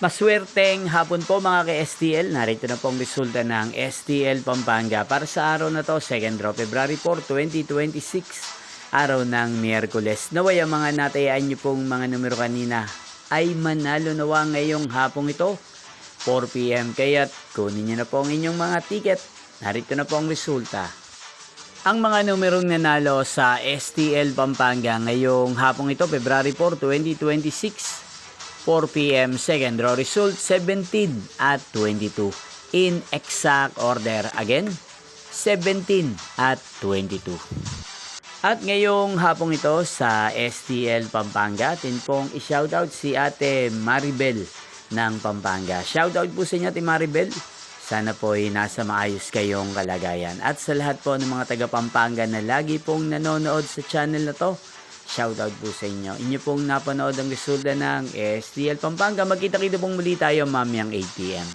Maswerteng hapon po mga ka-STL. Narito na pong resulta ng STL Pampanga para sa araw na to, 2nd of February 4, 2026, araw ng Miyerkules. Naway ang mga natayaan nyo pong mga numero kanina ay manalo nawa ngayong hapong ito, 4 PM. Kaya't kunin nyo na po ang inyong mga ticket. Narito na po ang resulta. Ang mga numerong nanalo sa STL Pampanga ngayong hapong ito, February 4, 2026, 4 PM, second draw result 17 at 22 in exact order. Again, 17 at 22. At ngayong hapong ito sa STL Pampanga, atin pong i-shoutout si Ate Maribel ng Pampanga. Shoutout po sa inyo, Ate Maribel. Sana po ay nasa maayos kayong kalagayan. At sa lahat po ng mga taga Pampanga na lagi pong nanonood sa channel na to, shoutout po sa inyo. Inyo pong napanood ang resulta ng STL Pampanga. Magkita-kita pong muli tayo mamayang 8 PM.